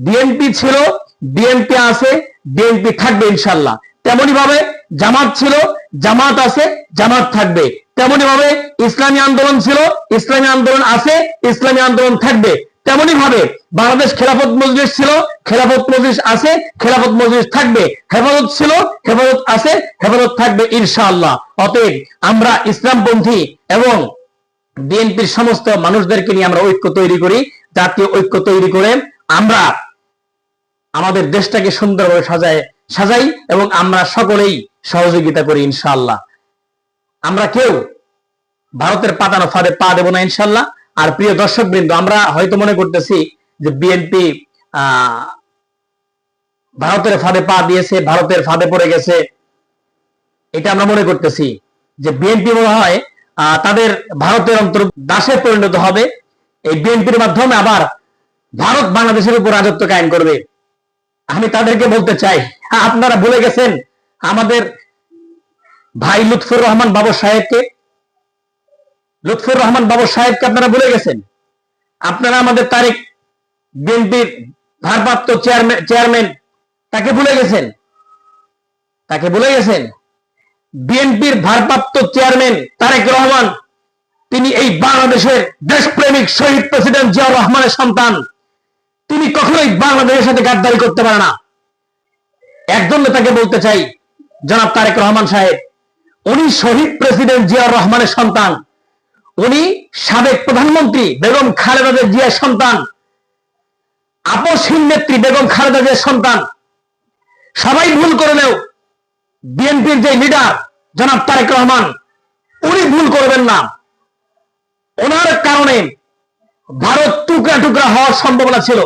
BNP ছিল, BNP আছে, BNP থাকবে ইনশাল্লাহ। তেমনি ভাবে জামাত ছিল, জামাত আছে, জামাত থাকবে। তেমনি ভাবে ইসলামী আন্দোলন ছিল, ইসলামী আন্দোলন আছে, ইসলামী আন্দোলন থাকবে। তেমনি ভাবে বাংলাদেশ খেলাফত মজলিস ছিল, খেলাফত মজলিস আছে, খেলাফত মজলিস থাকবে। হেফাজত ছিল, হেফাজত আছে, হেফাজত থাকবে ইনশাআল্লাহ। অতএব আমরা ইসলামপন্থী এবং বিএনপির সমস্ত মানুষদেরকে নিয়ে আমরা ঐক্য তৈরি করি, জাতীয় ঐক্য তৈরি করে আমরা আমাদের দেশটাকে সুন্দরভাবে সাজাই এবং আমরা সকলেই সহযোগিতা করি ইনশাআল্লাহ। আমরা কেউ ভারতের পাতানো ফাঁদে পা দেব না ইনশাআল্লাহ। আর প্রিয় দর্শক বৃন্দ, আমরা হয়তো মনে করতেছি যে বিএনপি ভারতের ফাঁদে পা দিয়েছে, ভারতের ফাঁদে পড়ে গেছে, এটা আমরা মনে করতেছি যে বিএনপি মনে হয় তাদের ভারতের দাসে পরিণত হবে। এই বিএনপির মাধ্যমে আবার ভারত বাংলাদেশের উপর রাজত্ব কায়েম করবে। আমি তাদেরকে বলতে চাই, আপনারা ভুলে গেছেন আমাদের ভাই লুৎফর রহমান বাবর সাহেবকে। লুৎফর রহমান বাবর সাহেবকে আপনারা ভুলে গেছেন। আপনারা আমাদের তারেক বিএনপির ভারপ্রাপ্ত চেয়ারম্যান তাকে ভুলে গেছেন, তাকে ভুলে গেছেন। বিএনপির ভারপ্রাপ্ত চেয়ারম্যান তারেক রহমান, তিনি এই বাংলাদেশের দেশপ্রেমিক শহীদ প্রেসিডেন্ট জিয়াউর রহমানের সন্তান। তিনি কখনোই বাংলাদেশের সাথে গাদ্দারি করতে পারে না। একজন নেতাকে বলতে চাই, জনাব তারেক রহমান সাহেব, উনি শহীদ প্রেসিডেন্ট জিয়াউর রহমানের সন্তান, উনি সাবেক প্রধানমন্ত্রী বেগম খালেদা জিয়ার সন্তান, আপসহীন নেত্রী বেগম খালেদা জিয়ার সন্তান। সবাই ভুল করলেও বিএনপির যে লিডার জনাব তারেক রহমান, উনি ভুল করবেন না। ওনার কারণে ভারত টুকরা টুকরা হওয়ার সম্ভাবনা ছিল।